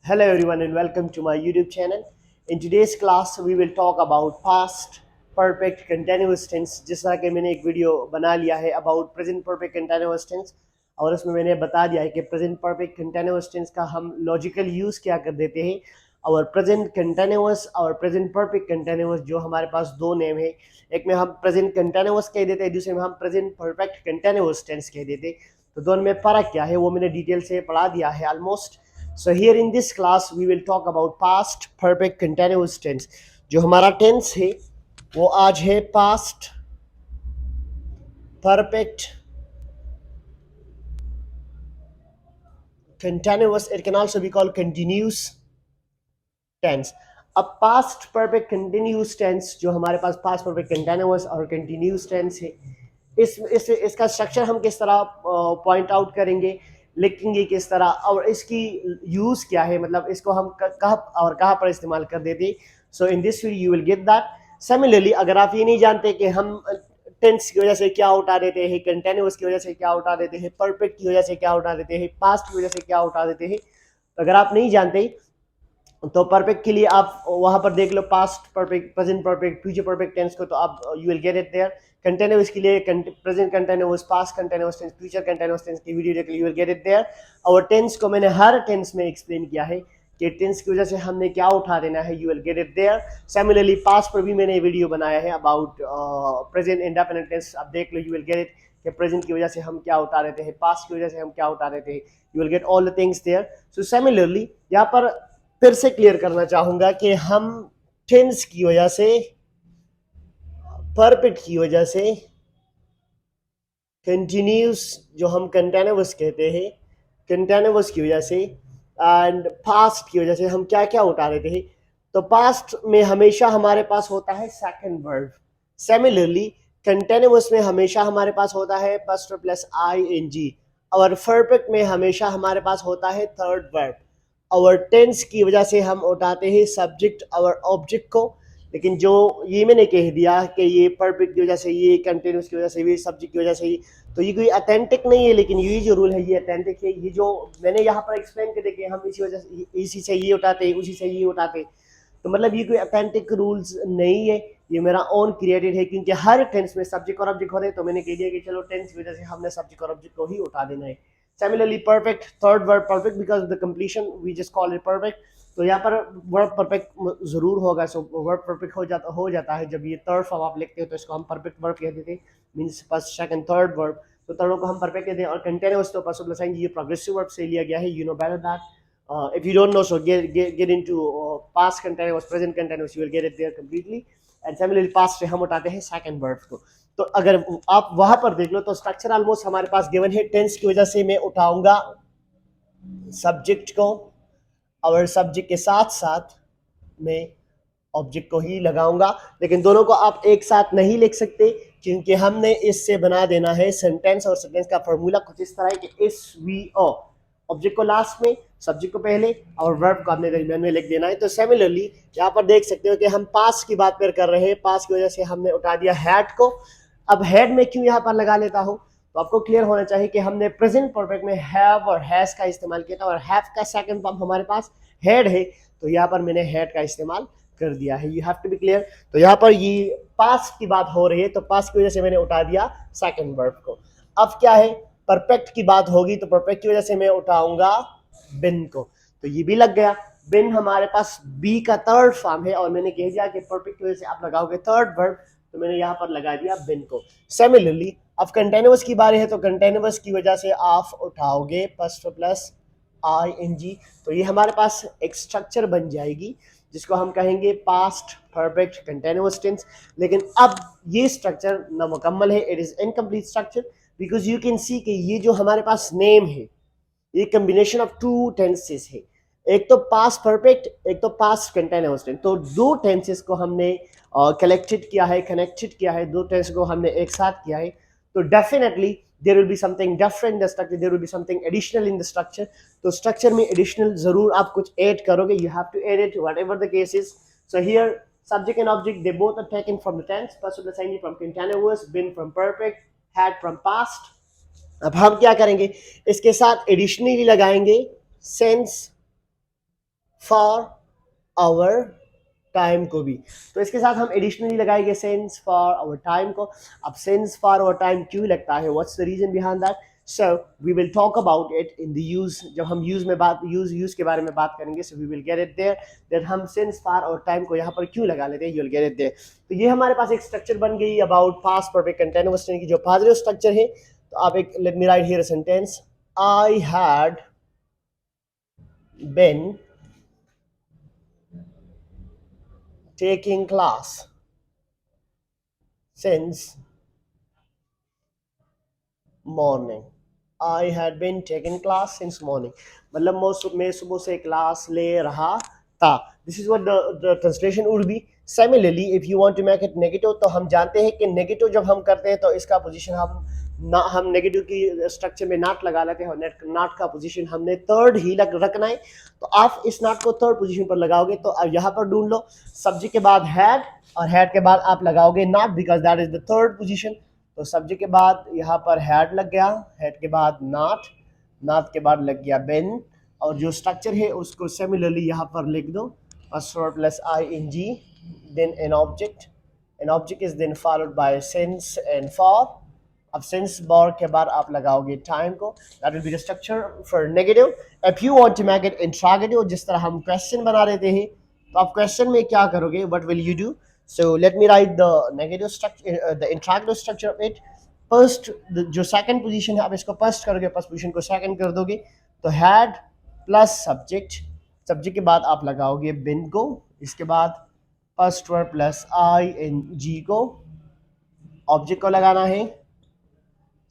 Hello everyone and welcome to my YouTube channel. In today's class we will talk about past perfect continuous tense. जिस तरह के मैंने एक video बना लिया है about present perfect continuous tense और उसमें मैंने बता दिया है कि present perfect continuous tense का हम logical use क्या कर देते हैं और present continuous और present perfect continuous जो हमारे पास दो नेम है, एक में हम present continuous कह देते हैं, दूसरे में हम present perfect continuous tense कह देते हैं. तो दोनों में फ़र्क क्या है वो मैंने डिटेल से पढ़ा दिया है almost. So here in this class we will talk about past perfect continuous tense. जो हमारा tense है वो आज है past perfect continuous. It can also be called continuous tense. अब past perfect continuous tense जो हमारे पास past perfect continuous और continuous tense है, इसका स्ट्रक्चर हम किस तरह पॉइंट आउट करेंगे, लिखेंगे किस तरह और इसकी यूज क्या है, मतलब इसको हम कहाँ पर इस्तेमाल कर देते. So in this video you will get that. Similarly अगर आप ये नहीं जानते कि हम टेंस की वजह से क्या उठा देते हैं, कंटिन्यूअस की वजह से क्या उठा देते हैं, परफेक्ट की वजह से क्या उठा देते हैं, पास्ट की वजह से क्या उठा देते हैं, अगर आप नहीं जानते तो परफेक्ट के लिए आप वहां पर देख लो past perfect, present perfect, future perfect tense को, तो आप you will get it there. Continuous के लिए present continuous, past continuous tense, future continuous tense की वीडियो देख लो, you will get it there. और टेंस को मैंने हर टेंस में एक्सप्लेन किया है कि टेंस की वजह से हमने क्या उठा देना है, you will get it there. Similarly past पर भी मैंने वीडियो बनाया है अबाउट प्रेजेंट इंडेफिनिट टेंस, आप देख लो, यू विल गेट इट कि प्रेजेंट की वजह से हम क्या उठा देते हैं, पास्ट की वजह से हम क्या उठा देते हैं, you will get all the things there. So similarly यहाँ पर फिर से क्लियर करना चाहूंगा कि हम टेंस की वजह से, परफेक्ट की वजह से, कंटिन्यूस जो हम कंटिन्यूअस कहते हैं, कंटिन्यूअस की वजह से एंड पास्ट की वजह से हम क्या क्या उठा देते हैं. तो पास्ट में हमेशा हमारे पास होता है सेकंड वर्ब. सिमिलरली कंटिन्यूअस में हमेशा हमारे पास होता है पास्ट प्लस आईएनजी और परफेक्ट में हमेशा हमारे पास होता है थर्ड वर्ब. और टेंस की वजह से हम उठाते हैं सब्जेक्ट और ऑब्जेक्ट को. लेकिन जो ये मैंने कह दिया कि ये परफेक्ट की वजह से, ये कंटिन्यूस की वजह से, ये सब्जेक्ट की वजह से, तो ये कोई अथेंटिक नहीं है, लेकिन ये जो रूल है ये अथेंटिक है. ये जो मैंने यहाँ पर एक्सप्लेन कर दिया कि हम इसी वजह से, इसी से ये उठाते, उसी से ये उठाते, तो मतलब ये कोई अथेंटिक रूल्स नहीं है, ये मेरा ओन क्रिएटेड है. क्योंकि हर टेंस में सब्जेक्ट और ऑब्जेक्ट होते हैं, तो मैंने कह दिया कि चलो टेंस की वजह से हमने सब्जेक्ट और ऑब्जेक्ट को ही उठा देना है. Similarly, perfect, third verb perfect because of the completion we just call it perfect. तो यहाँ पर वर्ब परफेक्ट जरूर होगा. सो वर्ब परफेक्ट हो जाता है जब ये थर्ड फॉर्म आप लिखते हो, तो इसको हम परफेक्ट वर्ब कह देते हैं, means first second third verb. तो थर्ड को हम परफेक्ट कहते हैं. और कंटिन्यूअस तो पास्ट प्लस आईएनजी ये प्रोग्रेसिव वर्ब से लिया गया है, you know better that. If you don't know, so get into past continuous, present continuous, you will get it there completely. And similarly past से हम उठाते हैं सेकंड वर्ब को. तो अगर आप वहां पर देख लो तो स्ट्रक्चर ऑलमोस्ट हमारे पास गिवन है. टेंस की वजह से मैं उठाऊंगा सब्जेक्ट को और सब्जेक्ट के साथ साथ मैं ऑब्जेक्ट को ही लगाऊंगा. लेकिन दोनों को आप एक साथ नहीं लिख सकते क्योंकि हमने इससे बना देना है सेंटेंस. और सेंटेंस का फॉर्मूला कुछ इस तरह है कि एस वी ओ, ऑब्जेक्ट को लास्ट में, सब्जेक्ट को पहले और वर्ब को आपने दरमियान में लिख देना है. तो सिमिलरली यहाँ पर देख सकते हो कि हम पास्ट की बात कर रहे हैं. पास्ट की वजह से हमने उठा दिया हैड को. अब हेड में क्यों यहाँ पर लगा लेता हूँ, तो आपको क्लियर होना चाहिए कि हमने प्रेजेंट परफेक्ट में हैव और हैज का इस्तेमाल किया था और हैव का सेकंड फॉर्म हमारे पास हेड है, तो यहाँ पर मैंने हेड का इस्तेमाल कर दिया है. You have to be clear. तो यहाँ पर ये पास्ट की बात हो रही है, तो पास्ट की वजह से मैंने उठा दिया सेकंड वर्ब को. अब क्या है, परफेक्ट की बात होगी तो परफेक्ट की वजह से मैं उठाऊंगा बिन को. तो ये भी लग गया. बिन हमारे पास बी का थर्ड फॉर्म है और मैंने कह दिया कि परफेक्ट की वजह से आप लगाओगे थर्ड वर्ब, तो मैंने यहाँ पर लगा दिया बिन को. सिमिलरली अब कंटिन्यूअस की बारी है, तो कंटिन्यूअस की वजह से आप उठाओगे पास्ट प्लस आईएनजी. तो ये हमारे पास एक स्ट्रक्चर बन जाएगी जिसको हम कहेंगे पास्ट परफेक्ट कंटिन्यूअस टेंस. लेकिन अब ये स्ट्रक्चर ना मुकम्मल है, it is incomplete structure, because you can सी कि ये जो हमारे पास नेम है ये कॉम्बिनेशन ऑफ टू टेंसेस है. एक तो पास्ट परफेक्ट, एक तो पास्ट कंटिन्यूअस टेंस. तो दो टेंसेस को हमने कलेक्टेड किया है, कनेक्टेड किया है, दो टेंस को हमने एक साथ किया है. तो definitely there will be something different in the structure, there will be something additional in the structure. तो स्ट्रक्चर में एडिशनल जरूर आप कुछ ऐड करोगे, you have to add it whatever the case is. So here subject and object they both are taken from the tense, past plus ing from continuous, been from perfect, had from past. अब हम क्या करेंगे, इसके साथ additionally लगाएंगे sense for our time को भी, तो इसके साथ हम एडिशनली लगाएंगे सिंस फॉर आवर टाइम को। अब सिंस फॉर आवर टाइम क्यों लगता है, what's the reason behind that, so we will talk about it in the use, जब हम यूज के बारे में बात करेंगे, so we will get it there that हम सिंस फॉर और टाइम को यहाँ पर क्यों लगा लेते हैं, you will get it there. तो ये हमारे पास एक स्ट्रक्चर बन गई about past perfect continuous tense की जो पॉजिटिव स्ट्रक्चर है। तो आप एक, let me right here a sentence, I had been taking class since morning. I had been taking class since morning. मतलब मैं सुबह से क्लास ले रहा था. This is what the translation would be. Similarly, if you want to make it negative, तो हम जानते हैं कि नेगेटिव जब हम करते हैं तो इसका पोजीशन हम नेगेटिव की स्ट्रक्चर में नॉट लगा लेते हैं और नॉट का पोजीशन हमने थर्ड ही रखना है। तो आप इस नॉट को थर्ड पोजीशन पर लगाओगे, तो अब यहाँ पर ढूंढ लो सब्जेक्ट के बाद हैड और हैड के बाद आप लगाओगे not because that is the third position. तो सब्जेक्ट के बाद यहाँ पर हैड लग गया, हैड के बाद नॉट, नॉट के बाद लग गया बिन, और जो स्ट्रक्चर है उसको सिमिलरली यहाँ पर लिख दो, first verb plus ing, then an object is then followed by since and for। अब since bar के बाद आप लगाओगे टाइम को, that will be the structure for negative। if you want to make it interrogative, जिस तरह हम question बना देते हैं, तो आप क्वेश्चन में क्या करोगे, what will you do? So let me write the negative structure, the interrogative structure of it। first जो second position है, आप इसको first करोगे, first position को second कर दोगे, तो had plus subject, सब्जेक्ट के बाद आप लगाओगे बिन को, इसके बाद फर्स्ट वर्ब प्लस ing को, ऑब्जेक्ट को लगाना है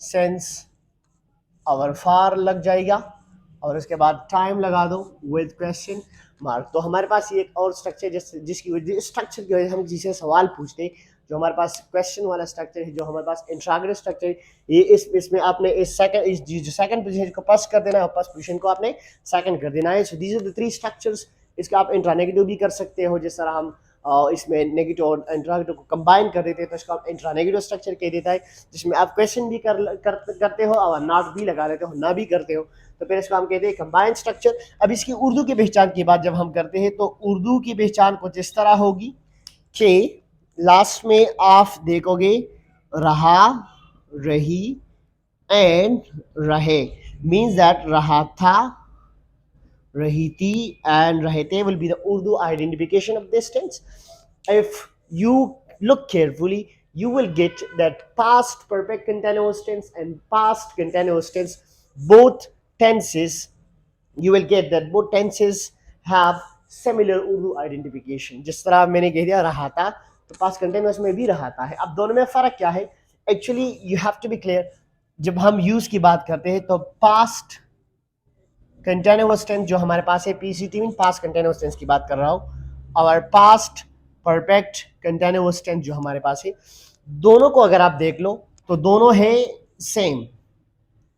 सिंस और फॉर लग जाएगा, और उसके बाद टाइम लगा दो विद क्वेश्चन मार्क। तो हमारे पास ये एक और स्ट्रक्चर जिसकी स्ट्रक्चर की वजह से हम जिसे सवाल पूछते हैं, जो हमारे पास क्वेश्चन वाला स्ट्रक्चर है, जो हमारे पास इंट्रागेटिव स्ट्रक्चर है, ये इसमें आपने इस सेकंड पोजीशन को फर्स्ट कर देना है और फर्स्ट पोजीशन को आपने सेकंड कर देना है। So these are the three structures. इसका आप इंट्रानेगेटिव भी कर सकते हो, जिस तरह हम इसमें नेगेटिव और इंट्रानेगेटिव को कंबाइन कर देते हैं, तो इसको आप इंट्रानेगेटिव स्ट्रक्चर कह देता है, जिसमें आप क्वेश्चन भी करते हो और नॉट भी लगा देते हो, ना भी करते हो, तो फिर इसको हम कहते हैं कंबाइन स्ट्रक्चर। अब इसकी उर्दू की पहचान की बात जब हम करते हैं, तो उर्दू की पहचान कुछ इस तरह होगी कि लास्ट में आप देखोगे रहा, रही एंड रहे, मीन्स दैट रहा था, रही थी एंड रहते will be the Urdu identification of this tense। if you look carefully, you will get that past perfect continuous tense and past continuous tense, both tenses, you will get that both tenses have similar Urdu identification। जिस तरह मैंने कह दिया रहा था, तो past continuous में भी रहा था है। अब दोनों में फर्क क्या है, actually you have to be clear. जब हम यूज की बात करते हैं, तो पास्ट कंटीन्यूअस टेंस जो हमारे पास है, PCT mean past continuous tense की बात कर रहा हूँ, और पास्ट परफेक्ट कंटीन्यूअस टेंस जो हमारे पास है, दोनों को अगर आप देख लो तो दोनों है सेम।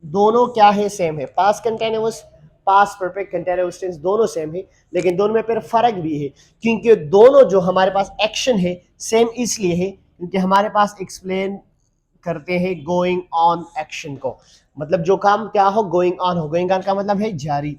दोनों क्या है, सेम है। Past continuous, past perfect continuous tense दोनों सेम है, लेकिन दोनों में फिर फर्क भी है, क्योंकि दोनों जो हमारे पास एक्शन है सेम इसलिए है क्योंकि हमारे पास एक्सप्लेन करते हैं गोइंग ऑन एक्शन को। मतलब जो काम क्या हो, गोइंग ऑन हो। गोइंग ऑन का मतलब है जारी,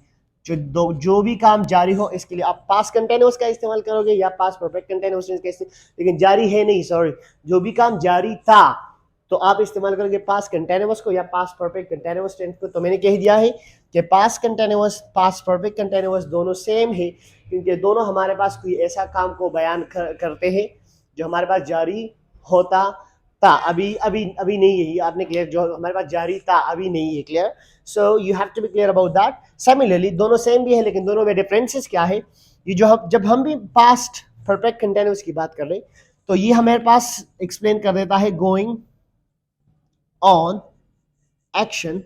जो भी काम जारी हो, इसके लिए आप पास्ट कंटीन्यूअस का इस्तेमाल करोगे या पास्ट परफेक्ट कंटीन्यूअस का इस्तेमाल, लेकिन जारी है नहीं, सॉरी, जो भी काम जारी था तो आप इस्तेमाल करोगे पास्ट कंटीन्यूअस को या पास्ट परफेक्ट कंटीन्यूअस टेंस को। तो मैंने कह दिया है कि past continuous, past perfect continuous दोनों सेम है, क्योंकि दोनों हमारे पास कोई ऐसा काम को बयान करते हैं जो हमारे पास जारी होता था, अभी अभी अभी नहीं है। आपने क्लियर, जो हमारे पास जारी था अभी नहीं है, clear. So you have to be clear about that. Similarly दोनों सेम भी है, लेकिन दोनों में डिफरेंसेस क्या है, ये जो जब हम भी पास्ट परफेक्ट कंटीन्यूअस की बात कर रहे हैं, तो ये हमारे पास एक्सप्लेन कर देता है going on action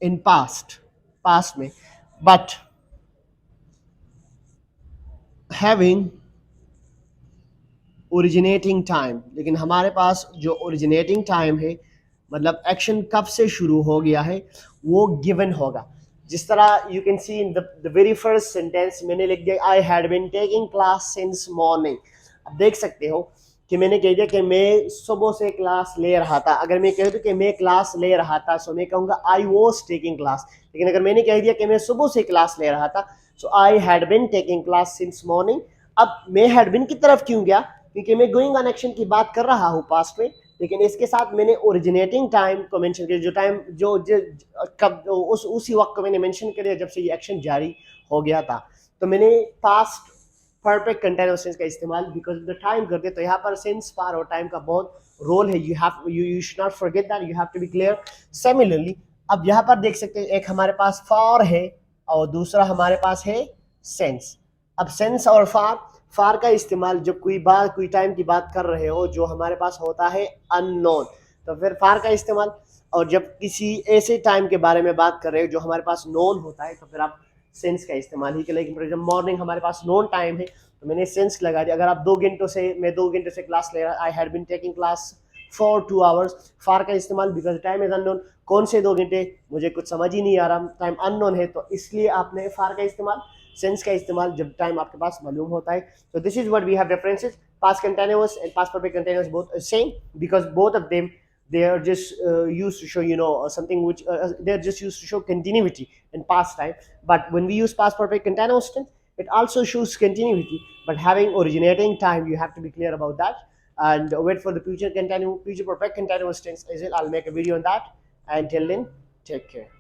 in past में, बट हैविंग ओरिजिनेटिंग टाइम। लेकिन हमारे पास जो ओरिजिनेटिंग टाइम है, मतलब एक्शन कब से शुरू हो गया है, वो गिवन होगा। जिस तरह you can see in the very first sentence मैंने लिख दिया I had been taking class since morning. अब देख सकते हो कि मैंने कह दिया कि मैं सुबह से क्लास ले रहा था। अगर मैं कह दूं कि मैं क्लास ले रहा था, सो मैं कहूँगा आई वॉज टेकिंग क्लास, लेकिन अगर मैंने कह दिया कि मैं सुबह से क्लास ले रहा था, so I had been taking class since morning, अब मैं हैड बीन की तरफ क्यों गया, क्योंकि मैं गोइंग ऑन एक्शन की बात कर रहा हूँ पास्ट में, लेकिन इसके साथ मैंने ओरिजिनेटिंग टाइम को मेंशन किया, जो टाइम जो कब उसी वक्त को मैंने मेंशन किया जब से ये एक्शन जारी हो गया था। तो मैंने पास्ट परफेक्ट कंटिन्यूअस टेंस का इस्तेमाल बिकॉज द टाइम करते, तो यहाँ पर सिंस पार और टाइम का बहुत रोल है, you should not forget that, you have to be clear. Similarly अब यहाँ पर देख सकते हैं एक हमारे पास फॉर है और दूसरा हमारे पास है सेंस। अब सेंस और फार का इस्तेमाल जब कोई टाइम की बात कर रहे हो जो हमारे पास होता है अननोन, तो फिर फार का इस्तेमाल, और जब किसी ऐसे टाइम के बारे में बात कर रहे हो जो हमारे पास नोन होता है तो फिर आप सेंस का इस्तेमाल ही करें। लेकिन जब मॉर्निंग हमारे पास नोन टाइम है तो मैंने सेंस लगा दिया। अगर आप 2 घंटे से क्लास ले रहा, I had been taking class for 2 hours, for का इस्तेमाल बिकॉज टाइम इज अननोन, कौन से 2 घंटे मुझे कुछ समझ ही नहीं आ रहा, टाइम अननोन है, तो इसलिए आपने फार का इस्तेमाल, सेंस का इस्तेमाल जब टाइम आपके पास मालूम होता है। तो this is what we have differences, past continuous and past perfect continuous both same because both of them they are just used to show something which they're just used to show continuity in past time. But when we use past perfect continuous tense, it also shows continuity, but having originating time, you have to be clear about that. And wait for the future perfect continuous tense as well. I'll make a video on that. And till then, take care.